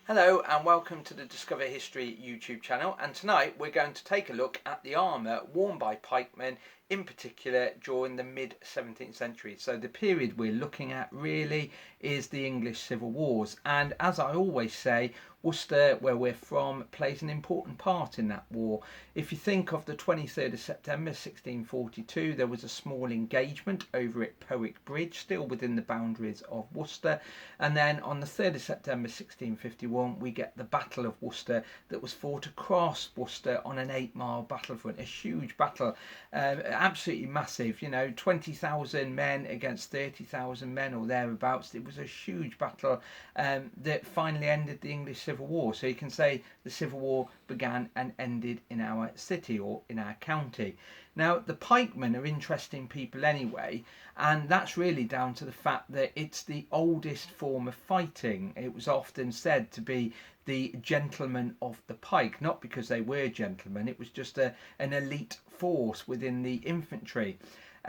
Hello and welcome to the Discover History YouTube channel, and tonight we're going to take a look at the armour worn by pikemen, in particular during the mid 17th century. So the period we're looking at really is the English Civil Wars, and as I always say, Worcester, where we're from, plays an important part in that war. If you think of the 23rd of September 1642, there was a small engagement over at Powick Bridge, still within the boundaries of Worcester, and then on the 3rd of September 1651 we get the Battle of Worcester that was fought across Worcester on an 8-mile battlefront, a huge battle, absolutely massive, 20,000 men against 30,000 men or thereabouts. It was a huge battle that finally ended the English Civil War. So you can say the Civil War began and ended in our city or in our county. Now, the pikemen are interesting people anyway, and that's really down to the fact that it's the oldest form of fighting. It was often said to be the gentlemen of the pike, not because they were gentlemen, it was just an elite force within the infantry.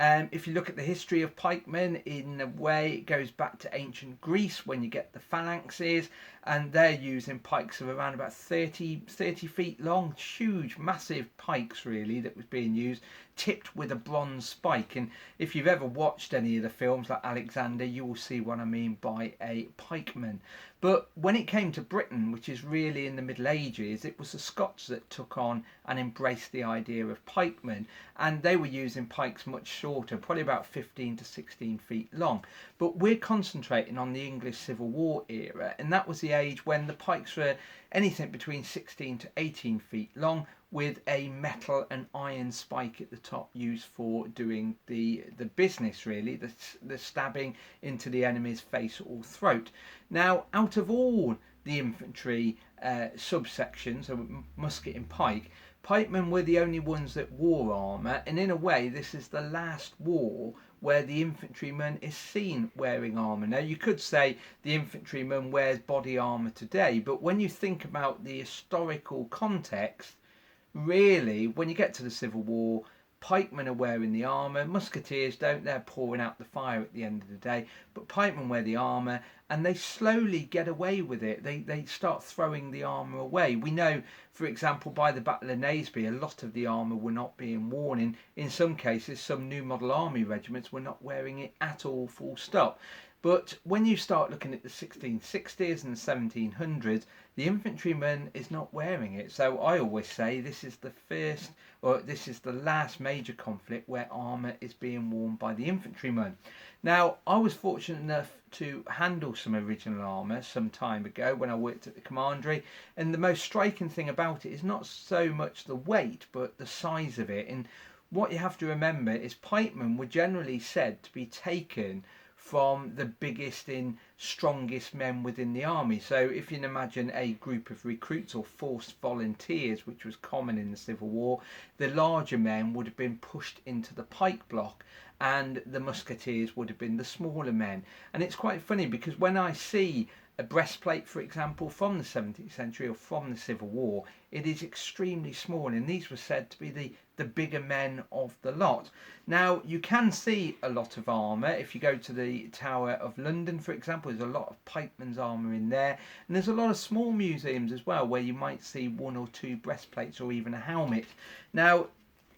If you look at the history of pikemen, in a way it goes back to ancient Greece when you get the phalanxes, and they're using pikes of around about 30 feet long, huge massive pikes really that was being used, tipped with a bronze spike. And if you've ever watched any of the films like Alexander, you will see what I mean by a pikeman. But when it came to Britain, which is really in the Middle Ages, it was the Scots that took on and embraced the idea of pikemen, and they were using pikes much shorter, probably about 15 to 16 feet long. But we're concentrating on the English Civil War era, and that was the age when the pikes were anything between 16 to 18 feet long, with a metal and iron spike at the top used for doing the business, really, the stabbing into the enemy's face or throat. Now, out of all the infantry subsections, so musket and pike, pikemen were the only ones that wore armour, and in a way this is the last war where the infantryman is seen wearing armour. Now, you could say the infantryman wears body armour today, but when you think about the historical context, really, when you get to the Civil War, pikemen are wearing the armour, musketeers don't, they're pouring out the fire at the end of the day, but pikemen wear the armour, and they slowly get away with it. They start throwing the armour away. We know, for example, by the Battle of Naseby, a lot of the armour were not being worn. In some cases, some new model army regiments were not wearing it at all, full stop. But when you start looking at the 1660s and the 1700s, the infantryman is not wearing it. So I always say this is the first, or this is the last major conflict where armour is being worn by the infantryman. Now, I was fortunate enough to handle some original armour some time ago when I worked at the commandery, and the most striking thing about it is not so much the weight but the size of it. And what you have to remember is pikemen were generally said to be taken from the biggest and strongest men within the army. So if you can imagine a group of recruits or forced volunteers, which was common in the Civil War, the larger men would have been pushed into the pike block, and the musketeers would have been the smaller men. And it's quite funny because when I see a breastplate, for example, from the 17th century or from the Civil War, it is extremely small, and these were said to be the bigger men of the lot. Now, you can see a lot of armour. If you go to the Tower of London, for example, there's a lot of pikemen's armour in there, and there's a lot of small museums as well where you might see one or two breastplates or even a helmet. Now,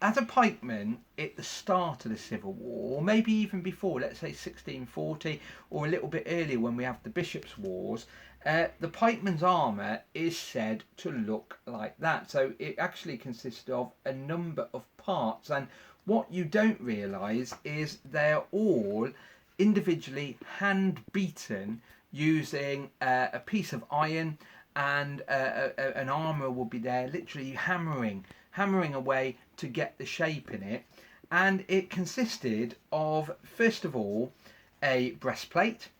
as a pikeman at the start of the Civil War, or maybe even before, let's say 1640, or a little bit earlier when we have the Bishops' Wars, the pikeman's armour is said to look like that. So it actually consisted of a number of parts, and what you don't realise is they're all individually hand beaten using a piece of iron, and an armour will be there literally hammering away to get the shape in it. And it consisted of, first of all, a breastplate.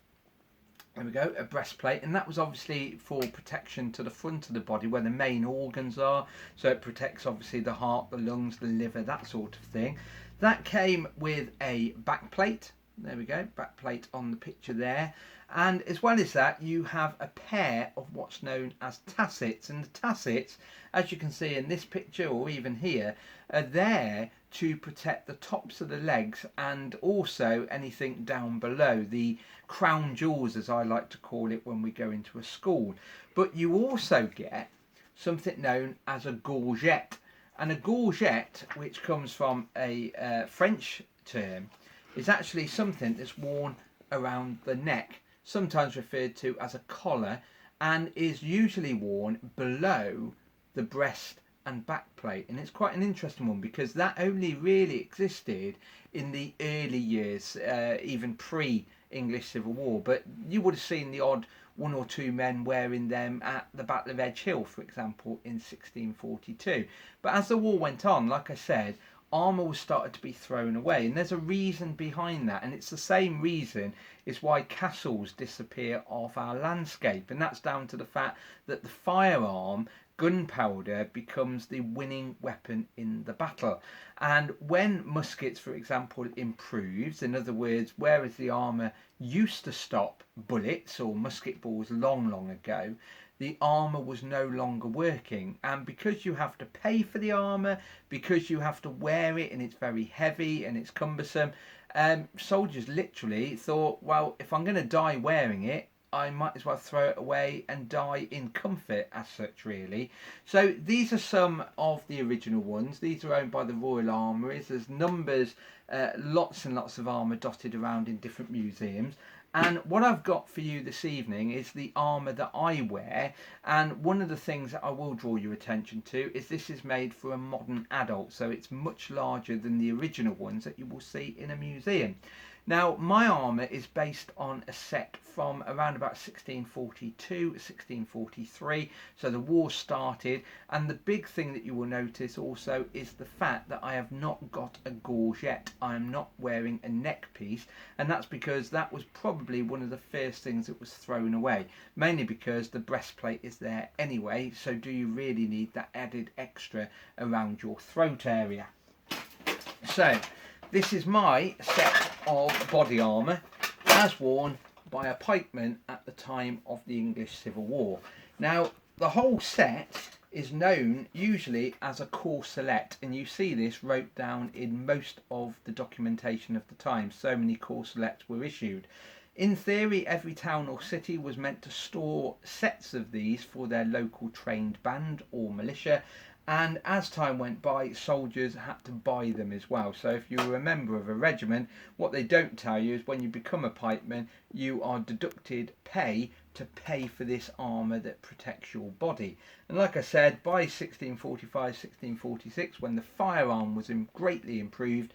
There we go, a breastplate, and that was obviously for protection to the front of the body where the main organs are, so it protects obviously the heart, the lungs, the liver, that sort of thing. That came with a backplate, There we go, back plate on the picture there. And as well as that, you have a pair of what's known as tassets. And the tassets, as you can see in this picture or even here, are there to protect the tops of the legs and also anything down below, the crown jewels as I like to call it when we go into a school. But you also get something known as a gorget. And a gorget, which comes from a French term, is actually something that's worn around the neck, sometimes referred to as a collar, and is usually worn below the breast and back plate. And it's quite an interesting one because that only really existed in the early years, even pre-English Civil War. But you would have seen the odd one or two men wearing them at the Battle of Edge Hill, for example, in 1642. But as the war went on, like I said, armour was started to be thrown away, and there's a reason behind that, and it's the same reason is why castles disappear off our landscape, and that's down to the fact that the firearm, gunpowder, becomes the winning weapon in the battle. And when muskets, for example, improves, in other words, whereas the armour used to stop bullets or musket balls long ago, the armour was no longer working. And because you have to pay for the armour, because you have to wear it and it's very heavy and it's cumbersome, soldiers literally thought, well, if I'm going to die wearing it, I might as well throw it away and die in comfort as such, really. So these are some of the original ones. These are owned by the Royal Armouries. There's numbers, lots and lots of armour dotted around in different museums. And what I've got for you this evening is the armour that I wear. And one of the things that I will draw your attention to is this is made for a modern adult. So it's much larger than the original ones that you will see in a museum. Now, my armour is based on a set from around about 1642, 1643, so the war started, and the big thing that you will notice also is the fact that I have not got a gorget. I am not wearing a neck piece, and that's because that was probably one of the first things that was thrown away, mainly because the breastplate is there anyway, so do you really need that added extra around your throat area? So, this is my set of body armour as worn by a pikeman at the time of the English Civil War. Now, the whole set is known usually as a corselet, and you see this wrote down in most of the documentation of the time. So many corselets were issued. In theory, every town or city was meant to store sets of these for their local trained band or militia, and as time went by, soldiers had to buy them as well. So if you were a member of a regiment, what they don't tell you is when you become a pikeman, you are deducted pay to pay for this armour that protects your body. And like I said, by 1645, 1646, when the firearm was greatly improved,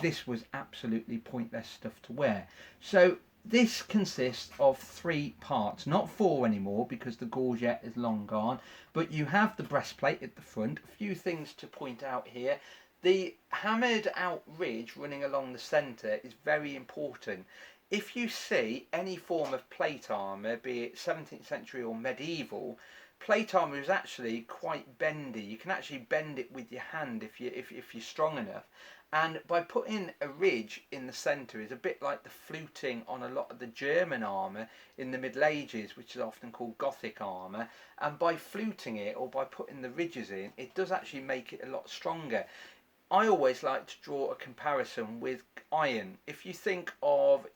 this was absolutely pointless stuff to wear. So this consists of 3 parts, not 4 anymore because the gorget is long gone, but you have the breastplate at the front. A few things to point out here. The hammered out ridge running along the centre is very important. If you see any form of plate armour, be it 17th century or medieval, plate armour is actually quite bendy. You can actually bend it with your hand if you're strong enough. And by putting a ridge in the centre is a bit like the fluting on a lot of the German armour in the Middle Ages, which is often called Gothic armour. And by fluting it or by putting the ridges in, it does actually make it a lot stronger. I always like to draw a comparison with iron. If you think of,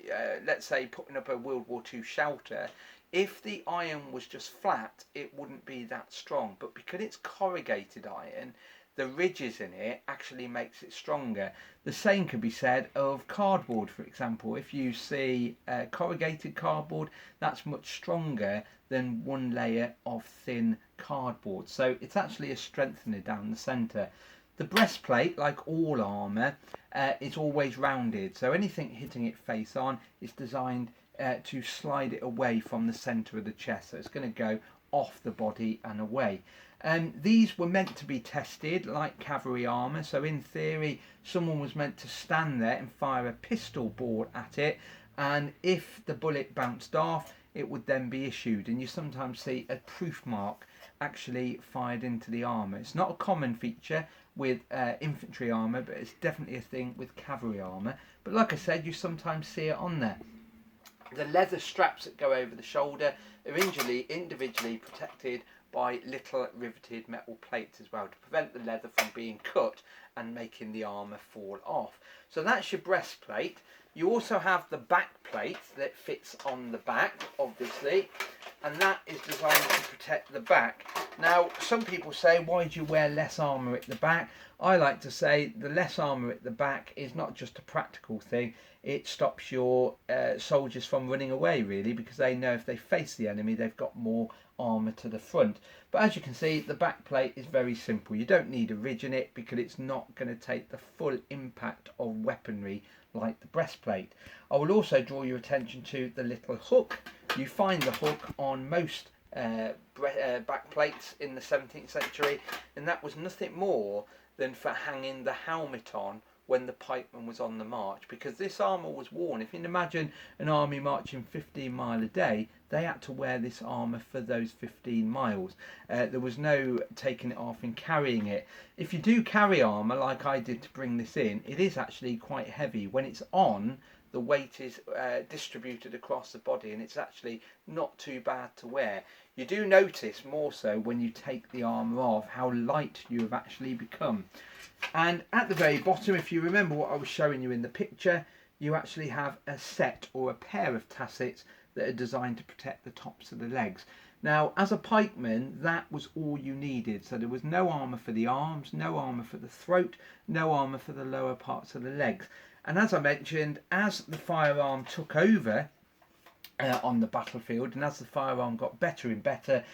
let's say, putting up a World War II shelter, if the iron was just flat, it wouldn't be that strong. But because it's corrugated iron, the ridges in it actually makes it stronger. The same can be said of cardboard, for example. If you see corrugated cardboard, that's much stronger than one layer of thin cardboard. So it's actually a strengthener down the centre. The breastplate, like all armour, is always rounded. So anything hitting it face on is designed to slide it away from the centre of the chest. So it's going to go off the body and away. These were meant to be tested like cavalry armour, so in theory someone was meant to stand there and fire a pistol ball at it, and if the bullet bounced off, it would then be issued, and you sometimes see a proof mark actually fired into the armour. It's not a common feature with infantry armour, but it's definitely a thing with cavalry armour. But like I said, you sometimes see it on there. The leather straps that go over the shoulder are individually protected by little riveted metal plates as well, to prevent the leather from being cut and making the armour fall off. So that's your breastplate. You also have the back plate that fits on the back, obviously, and that is designed to protect the back. Now, some people say, why do you wear less armour at the back? I like to say the less armour at the back is not just a practical thing, it stops your soldiers from running away, really, because they know if they face the enemy, they've got more armour to the front. But as you can see, the back plate is very simple. You don't need a ridge in it because it's not going to take the full impact of weaponry like the breastplate. I will also draw your attention to the little hook. You find the hook on most back plates in the 17th century, and that was nothing more than for hanging the helmet on when the pikeman was on the march, because this armour was worn. If you can imagine an army marching 15 miles a day, they had to wear this armour for those 15 miles. There was no taking it off and carrying it. If you do carry armour like I did to bring this in, it is actually quite heavy. When it's on, the weight is distributed across the body, and it's actually not too bad to wear. You do notice more so when you take the armour off how light you have actually become. And at the very bottom, if you remember what I was showing you in the picture, you actually have a set or a pair of tassets that are designed to protect the tops of the legs. Now, as a pikeman, that was all you needed. So there was no armour for the arms, no armour for the throat, no armour for the lower parts of the legs. And as I mentioned, as the firearm took over on the battlefield, and as the firearm got better and better,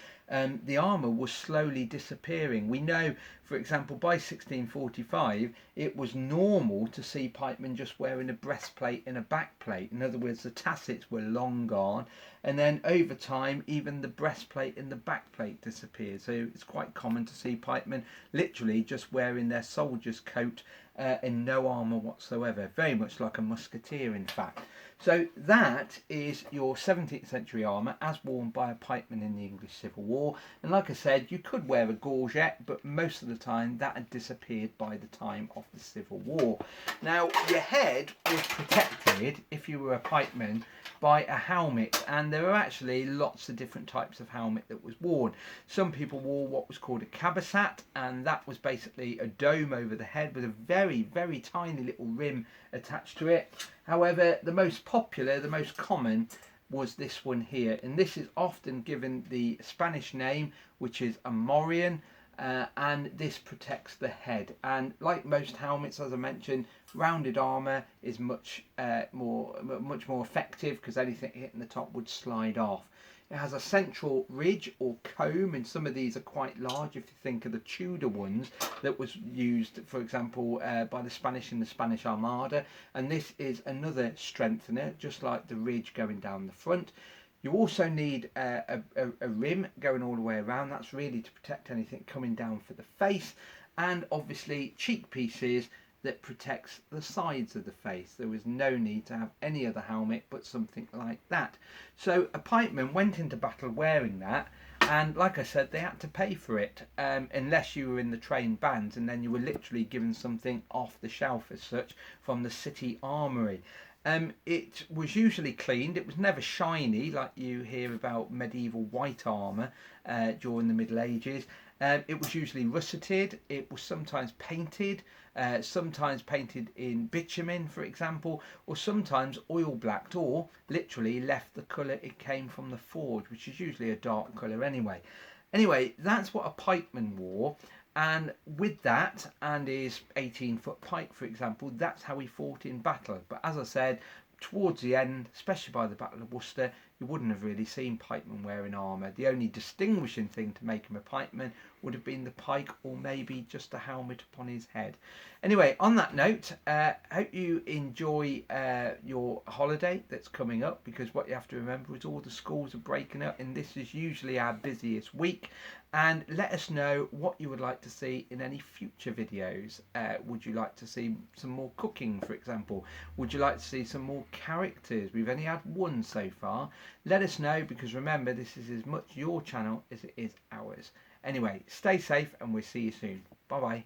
the armour was slowly disappearing. We know, for example, by 1645 it was normal to see pikemen just wearing a breastplate and a backplate. In other words, the tassets were long gone, and then over time even the breastplate and the backplate disappeared. So it's quite common to see pikemen literally just wearing their soldier's coat and no armour whatsoever, very much like a musketeer in fact. So that is your 17th century armour as worn by a pikeman in the English Civil War. And like I said, you could wear a gorget, but most of the time that had disappeared by the time of the Civil War. Now, your head was protected, if you were a pikeman, by a helmet, and there are actually lots of different types of helmet that was worn. Some people wore what was called a cabasat, and that was basically a dome over the head with a very, very tiny little rim attached to it. However, the most popular, the most common, was this one here, and this is often given the Spanish name, which is Armour, and this protects the head. And like most helmets, as I mentioned, rounded armour is much more effective because anything hitting the top would slide off. It has a central ridge or comb, and some of these are quite large if you think of the Tudor ones that was used, for example, by the Spanish in the Spanish Armada. And this is another strengthener, just like the ridge going down the front. You also need a rim going all the way around. That's really to protect anything coming down for the face, and obviously cheek pieces that protects the sides of the face. There was no need to have any other helmet but something like that. So a pikeman went into battle wearing that, and like I said, they had to pay for it, unless you were in the trained bands, and then you were literally given something off the shelf as such from the city armoury. It was usually cleaned. It was never shiny like you hear about medieval white armour during the Middle Ages. It was usually russeted. It was sometimes painted in bitumen, for example, or sometimes oil blacked, or literally left the colour it came from the forge, which is usually a dark colour anyway. Anyway, that's what a pikeman wore. And with that and his 18-foot pike, for example, that's how he fought in battle. But as I said, towards the end, especially by the Battle of Worcester, you wouldn't have really seen pikemen wearing armour. The only distinguishing thing to make him a pikeman would have been the pike, or maybe just a helmet upon his head. Anyway, on that note, hope you enjoy your holiday that's coming up, because what you have to remember is all the schools are breaking up, and this is usually our busiest week. and let us know what you would like to see in any future videos. Would you like to see some more cooking, for example? Would you like to see some more characters? We've only had one so far. Let us know, because remember, this is as much your channel as it is ours. Anyway, stay safe and we'll see you soon. Bye bye.